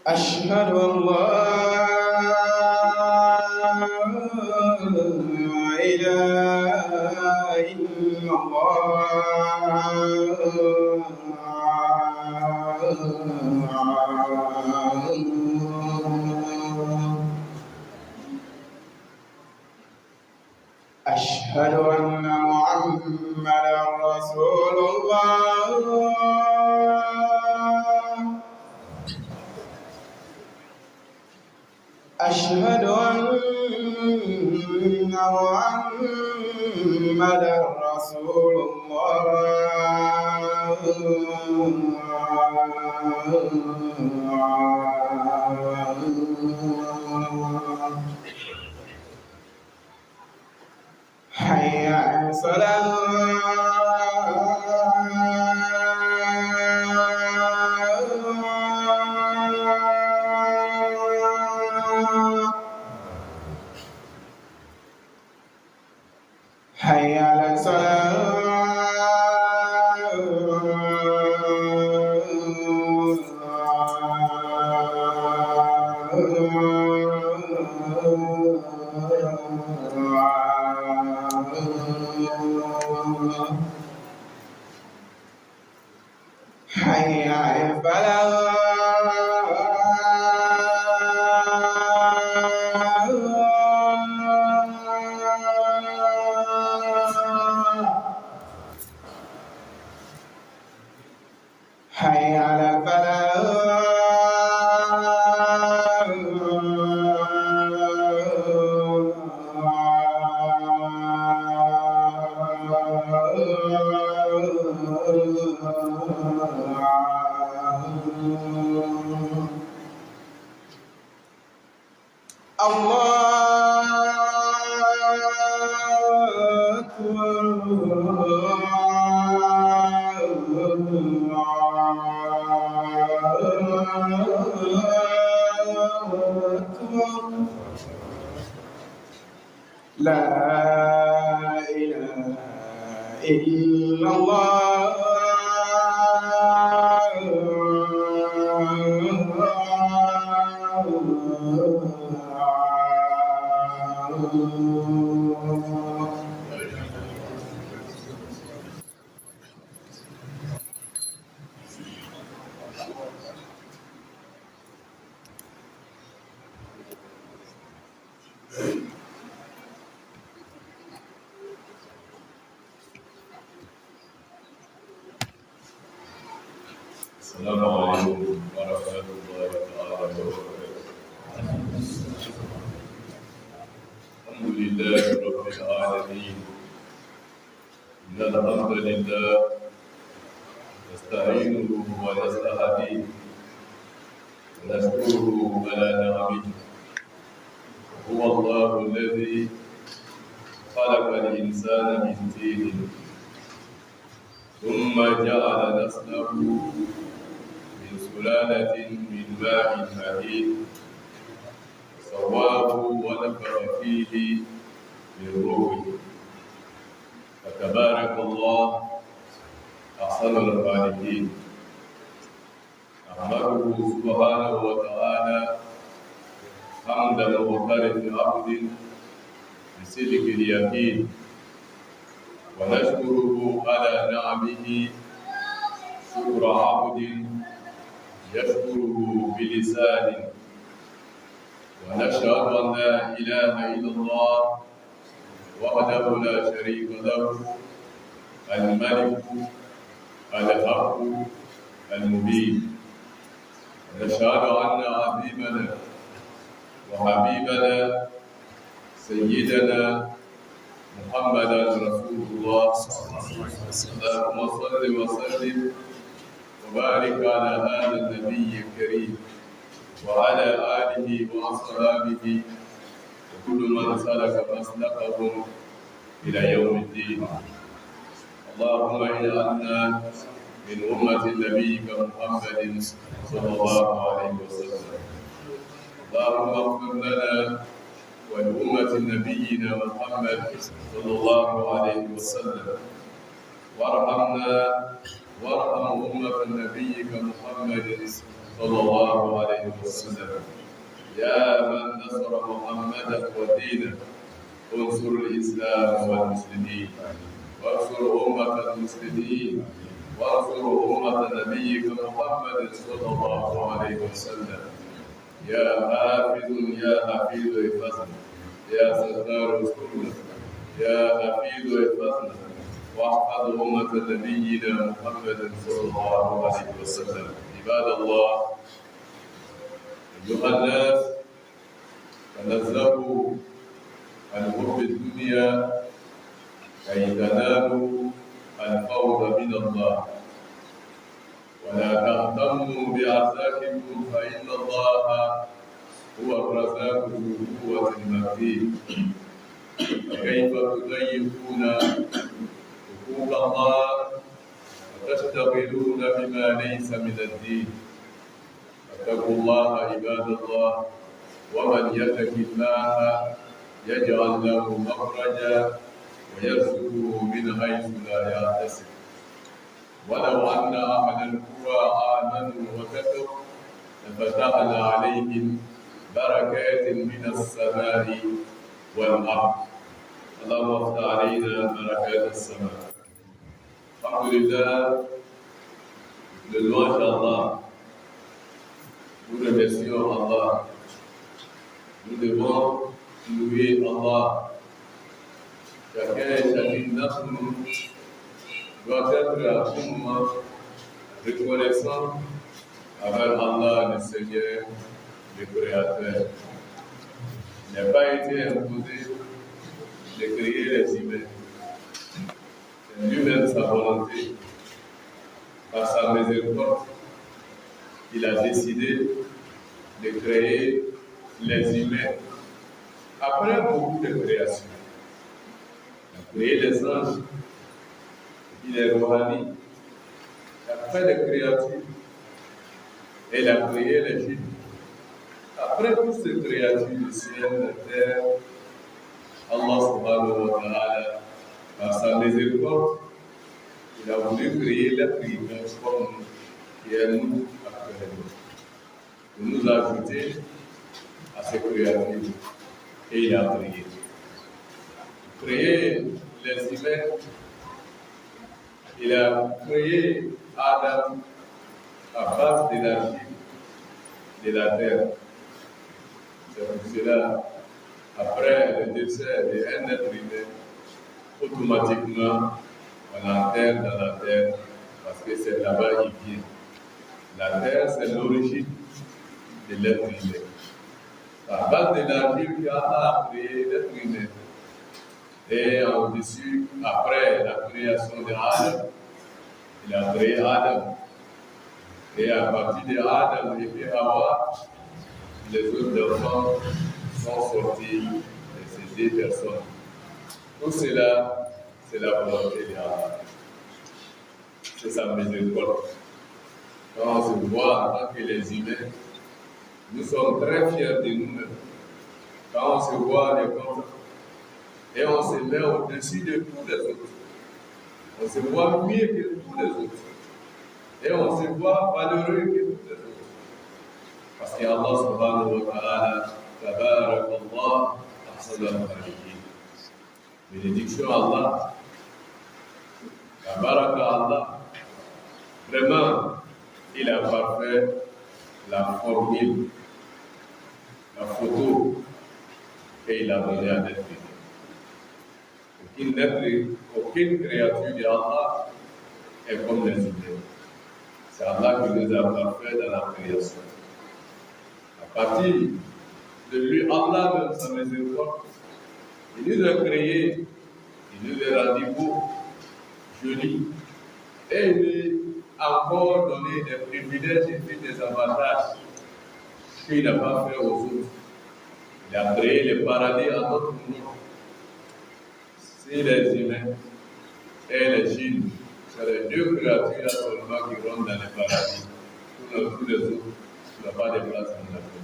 أشهد أن لا إله إلا الله. أشهد أن محمدا رسول الله. أشهد أن محمدا رسول الله. حي على الصلاة. حي على الصلاة. حي على الفلاح. حي على الفلاح. الله أكبر. لا إله إلا الله. السلام عليكم ورحمة الله تعالى وبركاته. الحمد لله رب العالمين. إن الحمد لله نستعينه ونستهديه ونشكره على نعمه. هو الله الذي خلق الإنسان من طين ثم جعل نسله من سلالة من ماء مهين سواه ونفخ فيه من روحه. فتبارك الله أحسن الخالقين. أحمده سبحانه وتعالى حمد مغفرة عبد بصدق اليقين، ونشكره على نعمه شكر عبد يشكره بلسانه. ونشهد أن لا إله إلا الله وحده لا شريك له الملك الحق المبين. ونشهد أن عظيمنا وحبيبنا سيدنا محمدا رسول الله. اللهم صل وسلم وبارك على هذا النبي الكريم وعلى آله وأصحابه وكل من سلك مسلكهم إلى يوم الدين. اللهم اجعلنا من أمة نبيك محمد صلى الله عليه وسلم. اللهم اغفر لنا ولأمة نبينا محمد صلى الله عليه وسلم، وارحمنا وارحم أمة نبيك محمد صلى الله عليه وسلم. يا من نصر محمدا ودينه انصر الإسلام والمسلمين، وانصر أمة المسلمين، وانصر أمة نبيك محمد صلى الله عليه وسلم. يا حافظ يا حفيظ احفظنا، يا ستار استرنا، يا حفيظ احفظنا، واحفظ أمة نبينا محمد صلى الله عليه وسلم. عباد الله، أيها الناس، تنزهوا عن حب الدنيا كي تنالوا الفوز من الله، ولا تهتموا بأرزاقكم فإن الله هو الرزاق ذو القوة المتين. فكيف تضيفون حقوق الله وتشتغلون بما ليس من الدين؟ فاتقوا الله عباد الله، ومن يتق الله يجعل له مخرجا ويرزقه من حيث لا يحتسب. ولو أن أهل القرى آمنوا واتقوا لفتحنا عليهم بركات من السماء والأرض. اللهم افتح علينا بركات السماء. الحمد لله, de louange à Allah. Nous remercions Allah. Nous devons louer Allah. Chacun et chacune d'entre nous doit être à tout moment reconnaissant envers Allah, le Seigneur, le Créateur. Il n'a pas été imposé de créer les humains. C'est lui-même sa volonté. Par sa miséricorde, il a décidé de créer les humains. Après beaucoup de créations, il a créé les anges, il est Rohani. Après les créatures, il a créé les djinns. Après toutes ces créatures du ciel, de la terre, Allah subhanahu wa ta'ala, par sa miséricorde, il a voulu créer l'être humain comme nous, qui est nous actuellement, pour nous ajouter à ces créatures. Et il a créé. Créer les humains, il a créé Adam à base de l'argile de la terre. C'est pour cela, après le décès d'un être humain, automatiquement, on enterre dans la terre, parce que c'est là-bas qu'il vient. La terre, c'est l'origine de l'être humain. À base de l'argile qui a créé l'être humain. Et au-dessus, après la création d'Adam, il a créé Adam. Et à partir de Adam et puis Hawa, les autres enfants sont sortis de ces deux personnes. Tout cela, c'est la volonté d'Allah. C'est sa miséricorde. Quand on se voit en tant que les humains, nous sommes très fiers de nous-mêmes. Quand on se voit, on est content. Et on se met au-dessus de tous les autres. On se voit mieux que tous les autres. Et on se voit valeureux que tous les autres. Parce que Allah subhanahu wa ta'ala, Tabarakallah, ahsanul khaliqin. Bénédiction à Allah. Tabaraka Allah. Vraiment, il a parfait la formule, la photo, et il a donné à l'être humain. Aucune créature d'Allah est comme les humains. C'est Allah qui nous a parfaits dans la création. À partir de lui, Allah même sa miséricorde, il nous a créés, il nous a rendu beaux, jolis, et il nous a encore donné des privilèges et des avantages qu'il n'a pas fait aux autres. Il a créé le paradis à notre nom. Si les humains et les djinns, c'est les deux créatures seulement qui rentrent dans le paradis. Tous les autres n'ont pas de place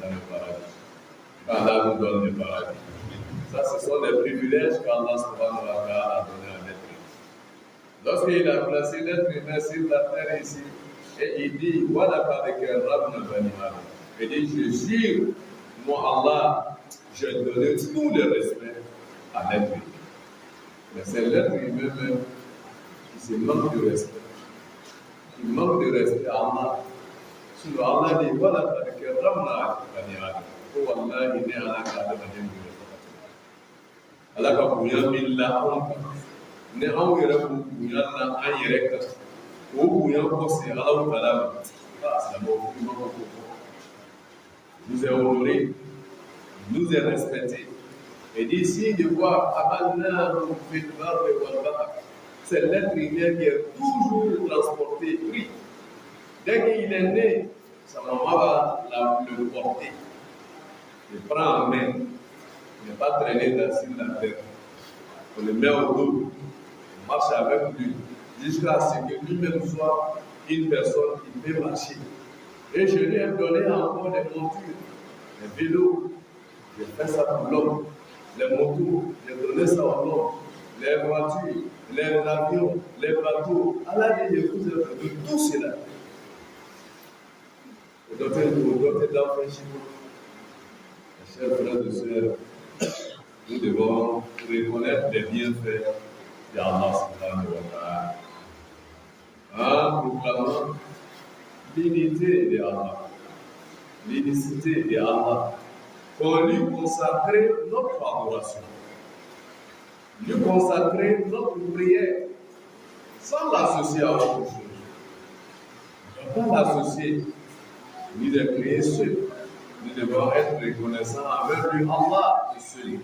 dans le paradis. Allah nous donne le paradis. Ça, ce sont des privilèges qu'Allah subhanahu wa ta'ala a donné à l'être humain. Lorsqu'il a placé l'être humain sur la terre ici, et il dit, voilà par lesquels Rabbi Banimar. Il dit, je jure, moi Allah, je donne tout le respect à l'être humain. Mais c'est l'être humain même qui se manque de respect. Il manque de respect à Allah. Souvent Allah dit, voilà par lesquels Rabbi Banimar. Oh Allah, il est à la carte de Banimar. Allah ka bonya min la honte. Ne anw yɛrɛ b'u bonya na an yɛrɛ kan o bonya kɔsɛ Alahu Taala silamɛw i ma fɔ ko nous est honoré, nous est respecté. Et d'ici de voir Amannahu fil barri wal bahr, c'est l'être humain qui est toujours transporté, pris. Dès qu'il est né, sa maman va le porter, le prend en main, il n'est pas traîné sur la terre. On le met au dos. Marche avec lui jusqu'à ce que lui-même soit une personne qui peut marcher. Et je lui ai donné encore des montures, des vélos, j'ai fait ça pour l'homme, les motos, j'ai donné ça à l'homme, les voitures, les avions, les bateaux. Allah dit, je vous ai fait de tout cela. Au docteur d'enfants, chers frères et sœurs, nous devons reconnaître les bienfaits d'Allah subhanahu wa ta'ala. En proclamant l'unité d'Allah, l'unicité d'Allah, pour lui consacrer notre adoration, lui consacrer notre prière, sans l'associer à autre chose. On ne peut pas l'associer, ni de créer seul. Nous devons être reconnaissants avec lui, Allah est seul,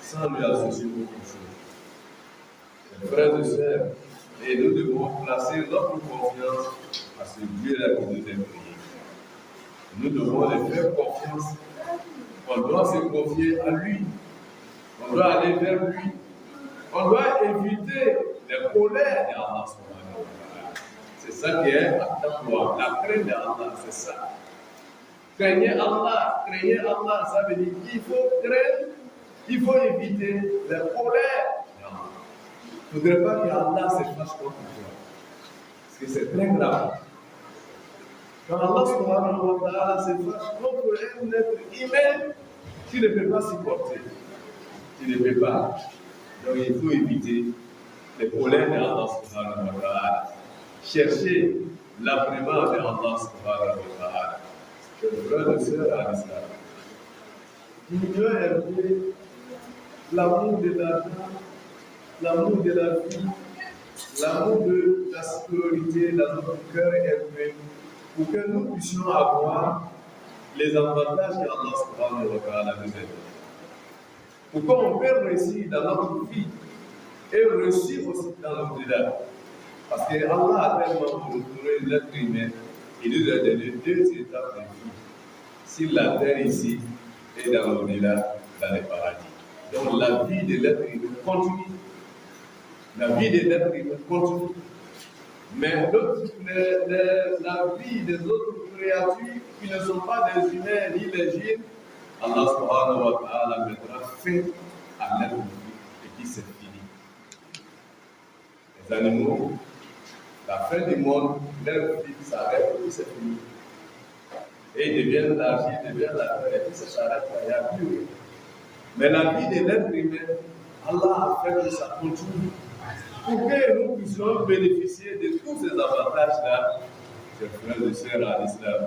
sans lui associer autre chose. Frères et sœurs, et nous devons placer notre confiance à ce Dieu-là qui nous a créés. Nous devons lui faire confiance. On doit se confier à lui. On doit aller vers lui. On doit éviter les colères d'Allah. C'est ça qui est à taqwa, la crainte d'Allah, c'est ça. Craignez Allah, ça veut dire qu'il faut craindre, il faut éviter les colères. Il ne faudrait pas qu'Allah se fâche contre toi. Parce que c'est très grave. Quand Allah subhanahu wa ta'ala se fâche contre un être humain, tu ne peux pas supporter. Tu ne peux pas. Donc il faut éviter les colères d'Allah subhanahu wa ta'ala. Chercher l'agrément d'Allah subhanahu wa ta'ala. Que le frère et sœur à l'islam. Diminuer un peu l'amour de l'argent, l'amour de la vie, l'amour de la sécurité dans notre cœur élevé, pour que nous puissions avoir les avantages qu'Allah subhanahu wa ta'ala nous donne. Pour qu'on puisse réussir dans notre vie et réussir aussi dans l'au-delà. Parce que Allah a tellement retourné l'être humain, il nous a donné deux étapes de vie. Sur la terre ici et dans l'au-delà, dans les paradis. Donc la vie de l'être humain continue. La vie de l'être humain continue. Mais la vie des autres créatures qui ne sont pas des humains ni des djinns, Allah subhanahu wa ta'ala mettra fin à l'être humain et puis c'est fini. Les animaux, la fin du monde, leur vie s'arrête et puis c'est fini. Et ils deviennent l'argile, ils deviennent la terre et puis ça s'arrête, il n'y a plus rien. Mais la vie de l'être humain, Allah a fait que ça continue. Pour que nous puissions bénéficier de tous ces avantages-là, chers frères et sœurs à l'islam,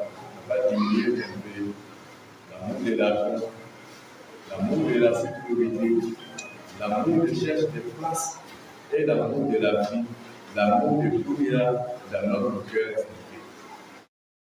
on va diminuer un peu l'amour de l'argent, l'amour de la sécurité, l'amour de chercher des places et l'amour de la vie, l'amour de tout dans notre cœur.